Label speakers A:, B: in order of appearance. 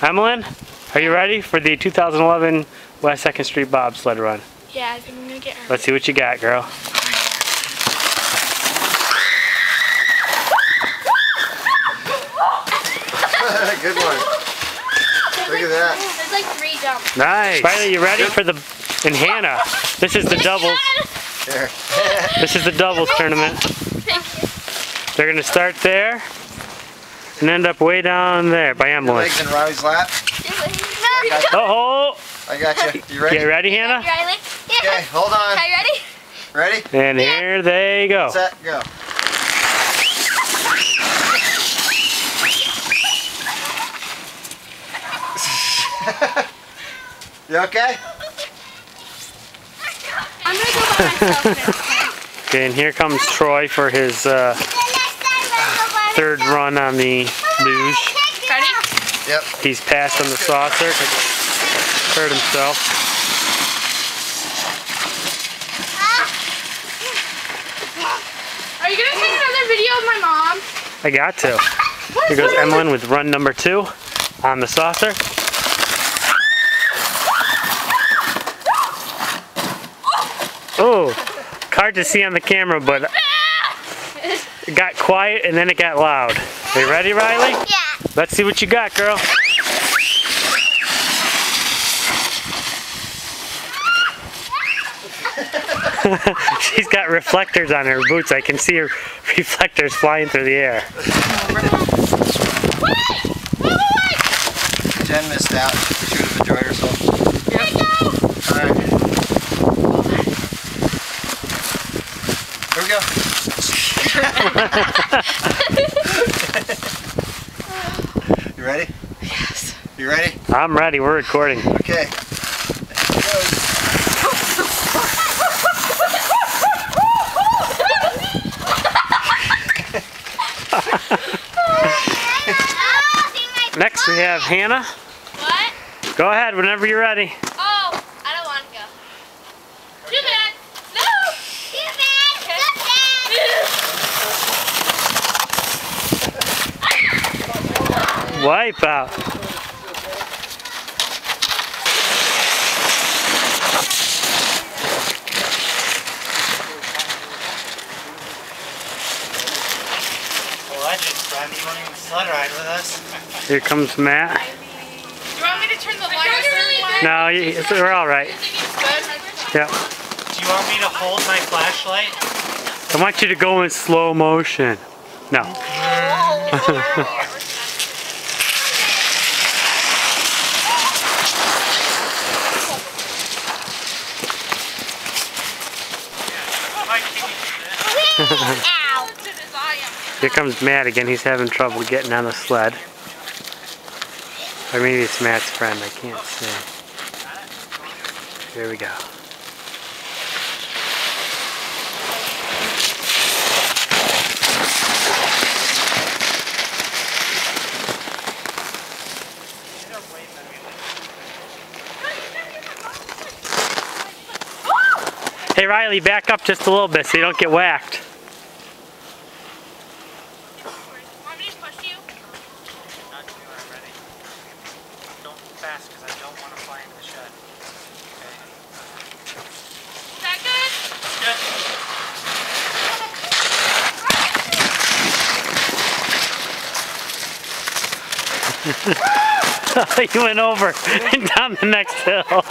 A: Emlyn, are you ready for the 2011 West 2nd Street bobsled run?
B: Yeah, I think I'm gonna get her.
A: Let's see what you got, girl.
C: Good one. Look at that.
B: There's like 3 jumps.
A: Nice. Riley, you ready for the... And Hannah, this is the doubles.
C: Here.
A: This is the doubles tournament. They're going to start there and end up way down there by Emlyn.
C: Legs in Riley's lap.
A: Oh!
C: I got you. You ready?
A: Get ready, Hannah?
B: Riley?
C: Okay, hold on.
B: Are you ready?
C: Ready?
A: And here they go.
C: Set, go. You okay?
B: I'm gonna go by myself now.
A: Okay, and here comes Troy for his third run on the luge.
B: Ready?
C: Yep.
A: He's passed on the saucer because he hurt himself.
B: Are you gonna take another video of my mom?
A: I got to. Here goes Emlyn with run number 2 on the saucer. Oh, hard to see on the camera, but it got quiet and then it got loud. Are you ready, Riley?
B: Yeah.
A: Let's see what you got, girl. She's got reflectors on her boots. I can see her reflectors flying through the air.
C: Jen missed out. She would have enjoyed herself.
B: Yep.
C: Alright. Here we go. You ready?
B: Yes.
C: You ready?
A: I'm ready. We're recording.
C: Okay.
A: Next we have Hannah.
B: What?
A: Go ahead whenever you're ready.
B: Oh, I don't want to go. Too bad. No. Too bad.
A: Wipe out.
D: Legend, friend. You want to sled ride with us?
A: Here comes Matt.
B: Do you want me to turn the light on?
A: No, we're all right. Yeah.
D: Do you want me to hold my flashlight?
A: I want you to go in slow motion. No. Here comes Matt again. He's having trouble getting on the sled. Or maybe it's Matt's friend. I can't see. Here we go. Hey Riley, back up just a little bit so you don't get whacked.
B: Want me to push you?
D: Not when I'm ready. Don't fast because I don't want to fly into the shed.
B: Is that good?
A: You went over and down the next hill.